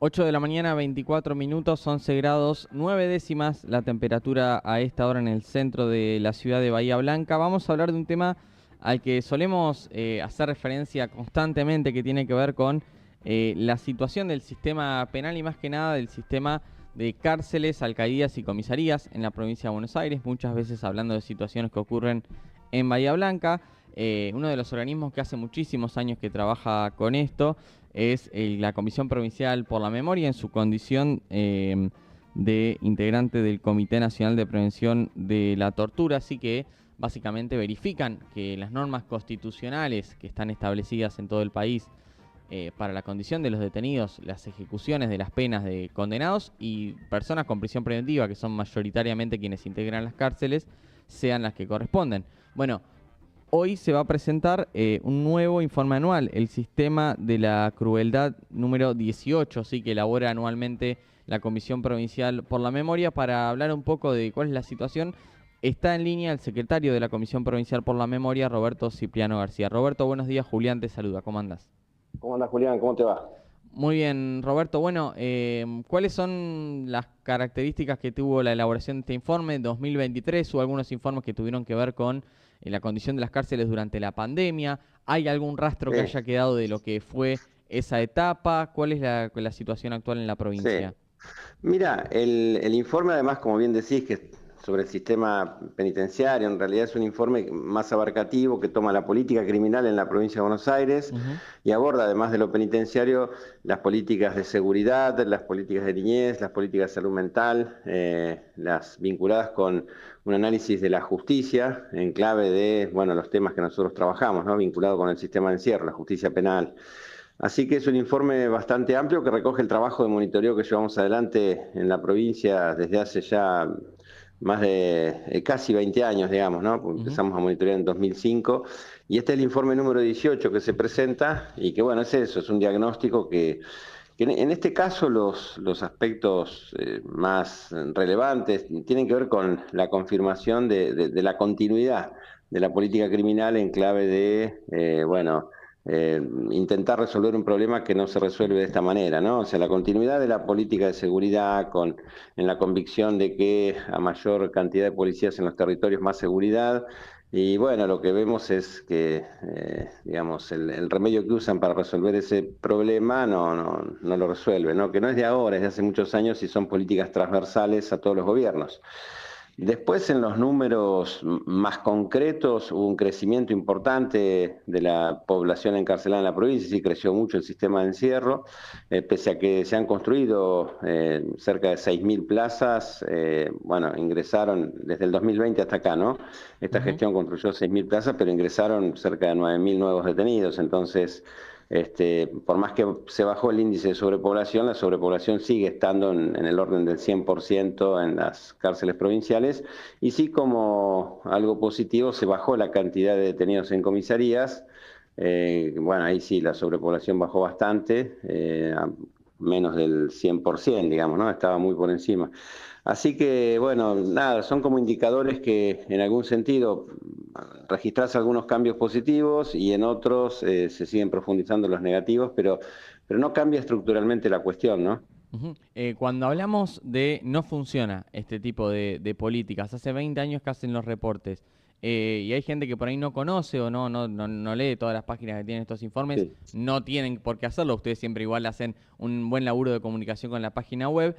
8 de la mañana, 24 minutos, 11 grados, 9 décimas la temperatura a esta hora en el centro de la ciudad de Bahía Blanca. Vamos a hablar de un tema al que solemos hacer referencia constantemente, que tiene que ver con la situación del sistema penal y más que nada del sistema de cárceles, alcaldías y comisarías en la provincia de Buenos Aires, muchas veces hablando de situaciones que ocurren en Bahía Blanca. Uno de los organismos que hace muchísimos años que trabaja con esto es la Comisión Provincial por la Memoria en su condición de integrante del Comité Nacional de Prevención de la Tortura, así que básicamente verifican que las normas constitucionales que están establecidas en todo el país para la condición de los detenidos, las ejecuciones de las penas de condenados y personas con prisión preventiva, que son mayoritariamente quienes integran las cárceles, sean las que corresponden. Bueno, hoy se va a presentar un nuevo informe anual, el Sistema de la Crueldad número 18, sí, que elabora anualmente la Comisión Provincial por la Memoria. Para hablar un poco de cuál es la situación, está en línea el secretario de la Comisión Provincial por la Memoria, Roberto Cipriano García. Roberto, buenos días. Julián te saluda. ¿Cómo andás? ¿Cómo andas, Julián? ¿Cómo te va? Muy bien, Roberto. Bueno, ¿cuáles son las características que tuvo la elaboración de este informe 2023? ¿Hubo algunos informes que tuvieron que ver con la condición de las cárceles durante la pandemia? ¿Hay algún rastro que Sí, haya quedado de lo que fue esa etapa? ¿Cuál es la situación actual en la sí. provincia? Mira, el informe además, como bien decís, que es sobre el sistema penitenciario, en realidad es un informe más abarcativo que toma la política criminal en la provincia de Buenos Aires Ujú. y aborda, además de lo penitenciario, las políticas de seguridad, las políticas de niñez, las políticas de salud mental, las vinculadas con un análisis de la justicia en clave de, bueno, los temas que nosotros trabajamos, ¿no? Vinculado con el sistema de encierro, la justicia penal. Así que es un informe bastante amplio que recoge el trabajo de monitoreo que llevamos adelante en la provincia desde hace ya más de casi 20 años, digamos, ¿no? Porque Ujú. empezamos a monitorear en 2005 y este es el informe número 18 que se presenta y que, bueno, es eso, es un diagnóstico que en este caso los aspectos más relevantes tienen que ver con la confirmación de la continuidad de la política criminal en clave de, bueno, intentar resolver un problema que no se resuelve de esta manera, ¿no? O sea, la continuidad de la política de seguridad en la convicción de que a mayor cantidad de policías en los territorios, más seguridad. Y bueno, lo que vemos es que, digamos, el remedio que usan para resolver ese problema no lo resuelve, ¿no? Que no es de ahora, es de hace muchos años y son políticas transversales a todos los gobiernos. Después, en los números más concretos, hubo un crecimiento importante de la población encarcelada en la provincia, sí creció mucho el sistema de encierro, pese a que se han construido cerca de 6.000 plazas, bueno, ingresaron desde el 2020 hasta acá, ¿no? Esta Ujú. gestión construyó 6.000 plazas, pero ingresaron cerca de 9.000 nuevos detenidos, entonces por más que se bajó el índice de sobrepoblación, la sobrepoblación sigue estando en el orden del 100% en las cárceles provinciales y sí, como algo positivo, se bajó la cantidad de detenidos en comisarías. Bueno, ahí sí la sobrepoblación bajó bastante, a menos del 100%, digamos, ¿no? Estaba muy por encima. Así que, bueno, nada, son como indicadores que en algún sentido registras algunos cambios positivos y en otros se siguen profundizando los negativos, pero no cambia estructuralmente la cuestión, ¿no? Ujú. Cuando hablamos de no funciona este tipo de políticas, hace 20 años que hacen los reportes, y hay gente que por ahí no conoce o no lee todas las páginas que tienen estos informes, Sí. no tienen por qué hacerlo, ustedes siempre igual hacen un buen laburo de comunicación con la página web.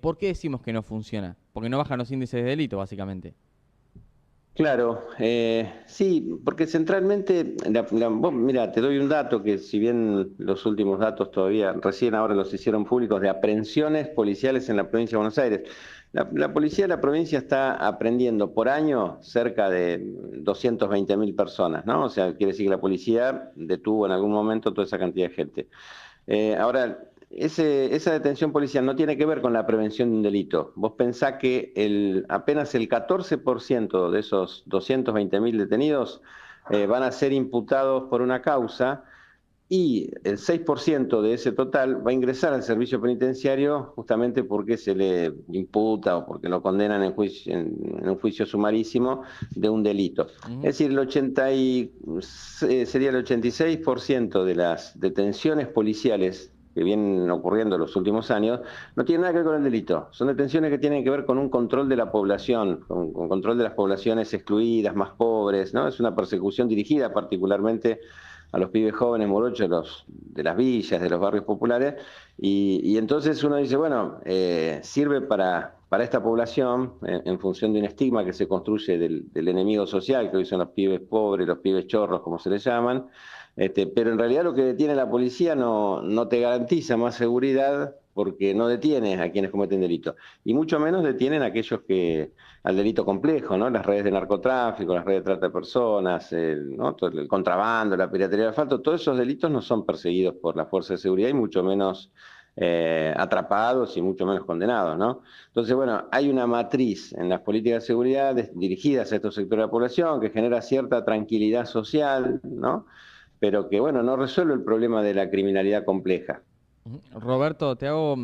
¿Por qué decimos que no funciona? Porque no bajan los índices de delito, básicamente. Claro, sí, porque centralmente, vos, mira, te doy un dato que si bien los últimos datos todavía, recién ahora los hicieron públicos, de aprehensiones policiales en la provincia de Buenos Aires. La policía de la provincia está aprendiendo por año cerca de 220.000 personas, ¿no? O sea, quiere decir que la policía detuvo en algún momento toda esa cantidad de gente. Ahora, esa detención policial no tiene que ver con la prevención de un delito. Vos pensás que apenas el 14% de esos 220.000 detenidos van a ser imputados por una causa y el 6% de ese total va a ingresar al servicio penitenciario justamente porque se le imputa o porque lo condenan en un juicio sumarísimo de un delito. Ujú. Es decir, sería el 86% de las detenciones policiales que vienen ocurriendo en los últimos años, no tienen nada que ver con el delito. Son detenciones que tienen que ver con un control de la población, con control de las poblaciones excluidas, más pobres, ¿no? Es una persecución dirigida particularmente a los pibes jóvenes morochos de las villas, de los barrios populares, y entonces uno dice, bueno, sirve para esta población, en función de un estigma que se construye del enemigo social, que hoy son los pibes pobres, los pibes chorros, como se les llaman, pero en realidad lo que detiene la policía no te garantiza más seguridad porque no detiene a quienes cometen delitos, y mucho menos detienen a aquellos al delito complejo, ¿no? Las redes de narcotráfico, las redes de trata de personas, ¿no? Todo el contrabando, la piratería del asfalto, todos esos delitos no son perseguidos por la fuerza de seguridad y mucho menos atrapados y mucho menos condenados, ¿no? Entonces, bueno, hay una matriz en las políticas de seguridad dirigidas a estos sectores de la población que genera cierta tranquilidad social, ¿no? Pero que, bueno, no resuelve el problema de la criminalidad compleja. Roberto, te hago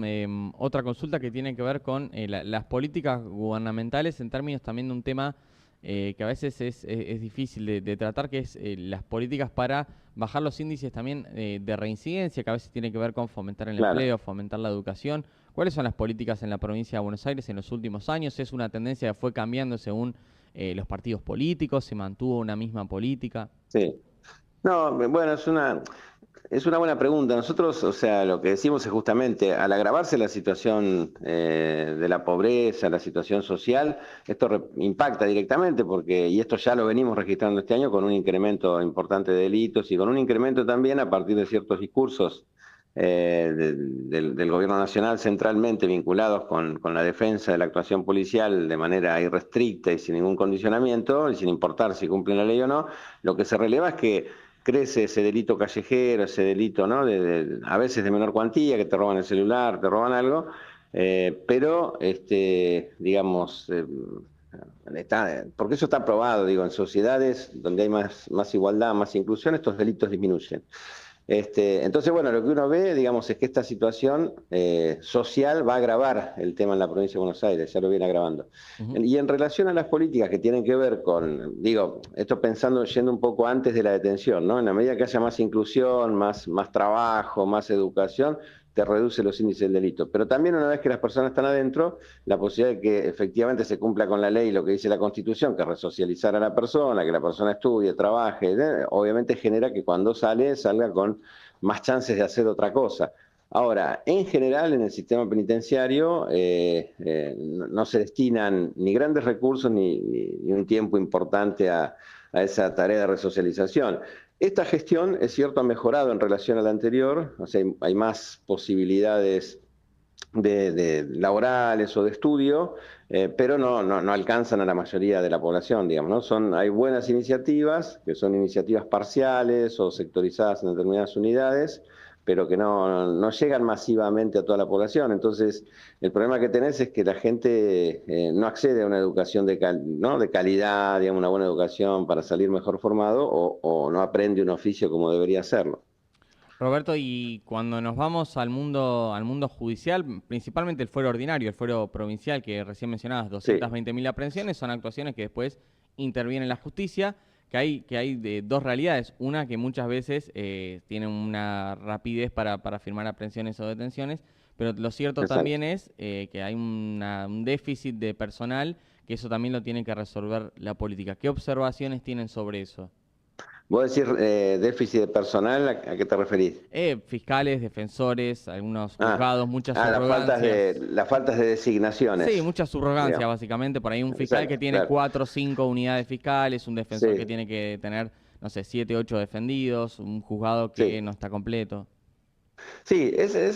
otra consulta que tiene que ver con las políticas gubernamentales en términos también de un tema que a veces es difícil de tratar, que es las políticas para bajar los índices también de reincidencia, que a veces tiene que ver con fomentar el Claro. empleo, fomentar la educación. ¿Cuáles son las políticas en la provincia de Buenos Aires en los últimos años? ¿Es una tendencia que fue cambiando según los partidos políticos? ¿Se mantuvo una misma política? Sí. No, bueno, es una buena pregunta. Nosotros, o sea, lo que decimos es justamente, al agravarse la situación de la pobreza, la situación social, esto impacta directamente y esto ya lo venimos registrando este año con un incremento importante de delitos y con un incremento también a partir de ciertos discursos del gobierno nacional centralmente vinculados con la defensa de la actuación policial de manera irrestricta y sin ningún condicionamiento, y sin importar si cumplen la ley o no. Lo que se releva es que crece ese delito callejero, ese delito, ¿no? A veces de menor cuantía, que te roban el celular, te roban algo, pero, digamos, porque eso está probado, digo, en sociedades donde hay más igualdad, más inclusión, estos delitos disminuyen. Entonces, bueno, lo que uno ve, digamos, es que esta situación social va a agravar el tema en la provincia de Buenos Aires, ya lo viene agravando. Ujú. Y en relación a las políticas que tienen que ver con, digo, esto pensando, yendo un poco antes de la detención, ¿no? En la medida que haya más inclusión, más trabajo, más educación, te reduce los índices del delito. Pero también una vez que las personas están adentro, la posibilidad de que efectivamente se cumpla con la ley lo que dice la Constitución, que es resocializar a la persona, que la persona estudie, trabaje, obviamente genera que cuando salga con más chances de hacer otra cosa. Ahora, en general, en el sistema penitenciario no se destinan ni grandes recursos ni un tiempo importante a esa tarea de resocialización. Esta gestión, es cierto, ha mejorado en relación a la anterior, o sea, hay más posibilidades de laborales o de estudio, pero no alcanzan a la mayoría de la población, digamos, ¿no? Hay buenas iniciativas, que son iniciativas parciales o sectorizadas en determinadas unidades, pero que no llegan masivamente a toda la población. Entonces, el problema que tenés es que la gente no accede a una educación ¿no? de calidad, digamos, una buena educación para salir mejor formado, o no aprende un oficio como debería hacerlo. Roberto, y cuando nos vamos al mundo judicial, principalmente el fuero ordinario, el fuero provincial que recién mencionabas, Sí, 220.000 aprehensiones, son actuaciones que después interviene la justicia, que hay de dos realidades. Una que muchas veces tiene una rapidez para firmar aprehensiones o detenciones, pero lo cierto también exacto. es que hay un déficit de personal, que eso también lo tiene que resolver la política. ¿Qué observaciones tienen sobre eso? Vos decís déficit de personal, ¿a qué te referís? Fiscales, defensores, algunos Ah, juzgados, muchas las faltas subrogancias. las faltas de Sí, designaciones, muchas subrogancias digamos. básicamente. Por ahí un fiscal que Exacto, tiene claro. 4 o 5 unidades fiscales, un defensor que Sí, tiene que tener, no sé, 7, 8 defendidos, un juzgado que sí. no está completo. Sí,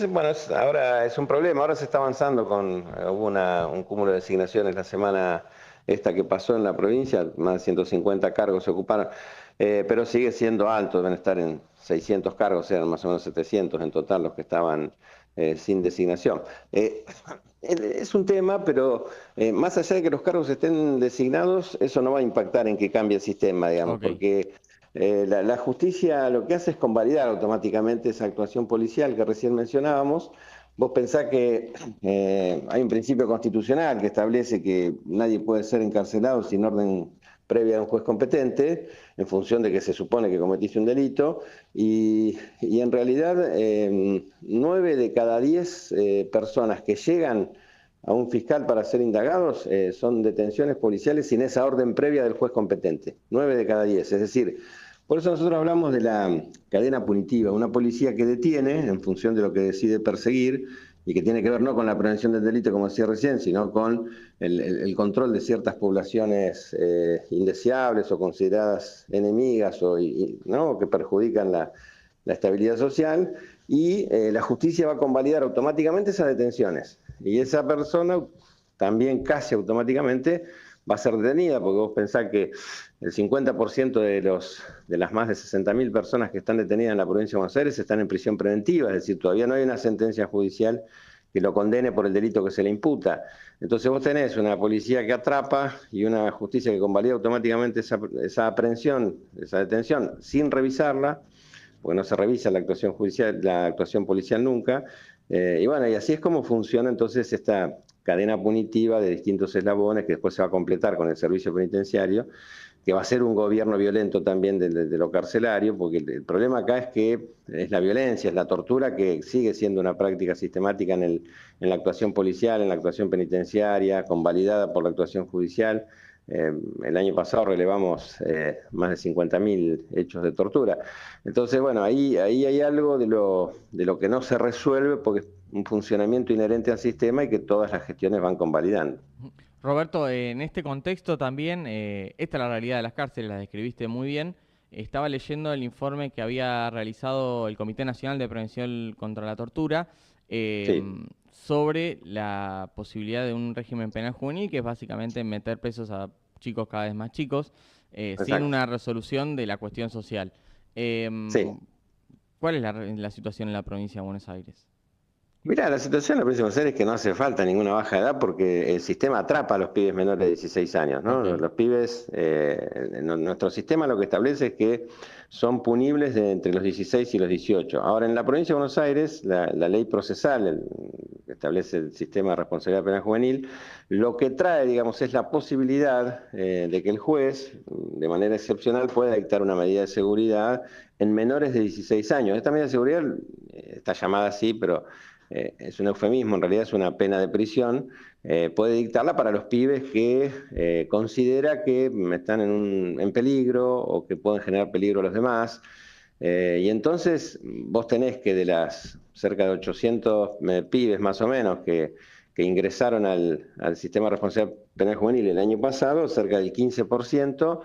bueno, ahora es un problema. Ahora se está avanzando hubo un cúmulo de designaciones la semana esta que pasó en la provincia, más de 150 cargos se ocuparon, pero sigue siendo alto, deben estar en 600 cargos, eran más o menos 700 en total los que estaban sin designación. Es un tema, pero más allá de que los cargos estén designados, eso no va a impactar en que cambie el sistema, digamos, Ok. porque la justicia lo que hace es convalidar automáticamente esa actuación policial que recién mencionábamos. Vos pensás que hay un principio constitucional que establece que nadie puede ser encarcelado sin orden previa de un juez competente, en función de que se supone que cometiste un delito, y en realidad 9 de cada 10 personas que llegan a un fiscal para ser indagados son detenciones policiales sin esa orden previa del juez competente. 9 de cada 10, es decir, por eso nosotros hablamos de la cadena punitiva, una policía que detiene en función de lo que decide perseguir y que tiene que ver no con la prevención del delito, como decía recién, sino con el control de ciertas poblaciones indeseables o consideradas enemigas ¿no? que perjudican la estabilidad social, y la justicia va a convalidar automáticamente esas detenciones. Y esa persona también casi automáticamente va a ser detenida, porque vos pensás que el 50% de las más de 60.000 personas que están detenidas en la provincia de Buenos Aires están en prisión preventiva, es decir, todavía no hay una sentencia judicial que lo condene por el delito que se le imputa. Entonces vos tenés una policía que atrapa y una justicia que convalida automáticamente esa aprehensión, esa detención, sin revisarla, porque no se revisa la actuación judicial, la actuación policial nunca. Y bueno, y así es como funciona entonces esta cadena punitiva de distintos eslabones que después se va a completar con el servicio penitenciario, que va a ser un gobierno violento también de lo carcelario, porque el problema acá es que es la violencia, es la tortura, que sigue siendo una práctica sistemática en la actuación policial, en la actuación penitenciaria, convalidada por la actuación judicial. El año pasado relevamos más de 50.000 hechos de tortura. Entonces, bueno, ahí hay algo de lo que no se resuelve porque es un funcionamiento inherente al sistema y que todas las gestiones van convalidando. Roberto, en este contexto también, esta es la realidad de las cárceles, la describiste muy bien. Estaba leyendo el informe que había realizado el Comité Nacional de Prevención contra la Tortura Sí, sobre la posibilidad de un régimen penal juvenil, que es básicamente meter presos a chicos cada vez más chicos, sin exacto. una resolución de la cuestión social. Sí. ¿Cuál es la situación en la provincia de Buenos Aires? Mira, la situación en la provincia de Buenos Aires es que no hace falta ninguna baja de edad porque el sistema atrapa a los pibes menores de 16 años, ¿no? Ok. Los pibes, nuestro sistema lo que establece es que son punibles entre los 16 y los 18. Ahora, en la provincia de Buenos Aires, la ley procesal que establece el sistema de responsabilidad penal juvenil, lo que trae, digamos, es la posibilidad de que el juez, de manera excepcional, pueda dictar una medida de seguridad en menores de 16 años. Esta medida de seguridad está llamada así, pero es un eufemismo, en realidad es una pena de prisión. Puede dictarla para los pibes que considera que están en peligro o que pueden generar peligro a los demás. Y entonces vos tenés que de las cerca de 800 pibes más o menos que ingresaron al sistema de responsabilidad penal juvenil el año pasado, cerca del 15%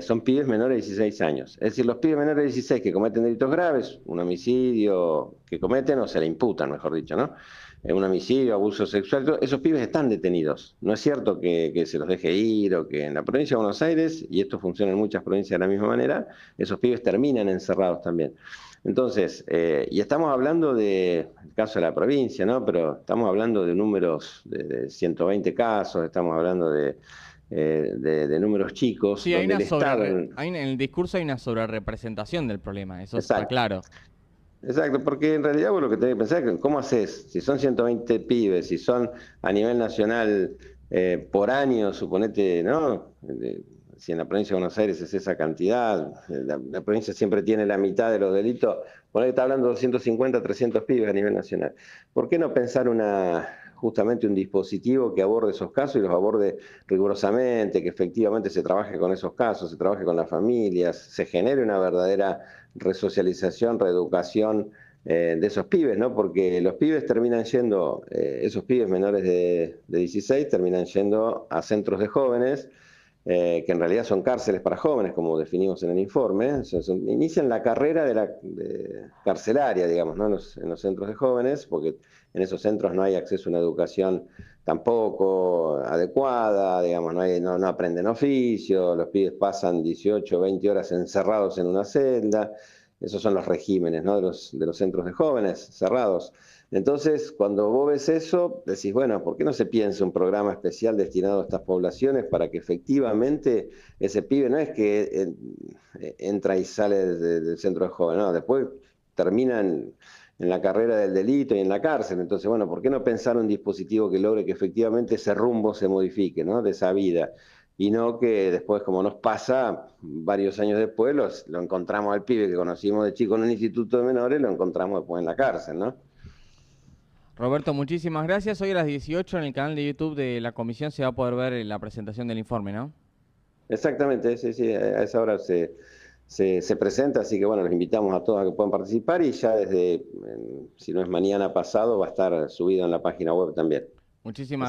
son pibes menores de 16 años. Es decir, los pibes menores de 16 que cometen delitos graves, un homicidio que cometen o se le imputan, mejor dicho, ¿no? Un homicidio, abuso sexual, esos pibes están detenidos. No es cierto que se los deje ir o que en la provincia de Buenos Aires, y esto funciona en muchas provincias de la misma manera, esos pibes terminan encerrados también. Entonces, y estamos hablando del caso de la provincia, ¿no? Pero estamos hablando de números de 120 casos, estamos hablando de números chicos, Sí, donde el Estado... en el discurso hay una sobrerepresentación del problema, eso está Exacto, claro. exacto, porque en realidad vos lo que tenés que pensar es cómo haces, si son 120 pibes, si son a nivel nacional por año, suponete, ¿no? Si en la provincia de Buenos Aires es esa cantidad, la provincia siempre tiene la mitad de los delitos, por ahí está hablando de 250, 300 pibes a nivel nacional. ¿Por qué no pensar justamente un dispositivo que aborde esos casos y los aborde rigurosamente, que efectivamente se trabaje con esos casos, se trabaje con las familias, se genere una verdadera resocialización, reeducación de esos pibes, ¿no? Porque los pibes terminan yendo, esos pibes menores de 16 terminan yendo a centros de jóvenes, que en realidad son cárceles para jóvenes, como definimos en el informe. Inician la carrera carcelaria, digamos, ¿no? En los centros de jóvenes, porque en esos centros no hay acceso a una educación tampoco adecuada, digamos, no aprenden oficio, los pibes pasan 18, 20 horas encerrados en una celda. Esos son los regímenes, ¿no? de los centros de jóvenes cerrados. Entonces, cuando vos ves eso, decís, bueno, ¿por qué no se piensa un programa especial destinado a estas poblaciones para que efectivamente ese pibe no es que entra y sale del centro de jóvenes, no, después termina en la carrera del delito y en la cárcel? Entonces, bueno, ¿por qué no pensar un dispositivo que logre que efectivamente ese rumbo se modifique, ¿no? De esa vida? y no que después, como nos pasa, varios años después lo encontramos al pibe que conocimos de chico en un instituto de menores, lo encontramos después en la cárcel, ¿no? Roberto, muchísimas gracias. Hoy a las 18 en el canal de YouTube de la comisión se va a poder ver la presentación del informe, ¿no? Exactamente, sí, sí, a esa hora se presenta, así que bueno, los invitamos a todos a que puedan participar y ya desde, si no es mañana pasado, va a estar subido en la página web también. Muchísimas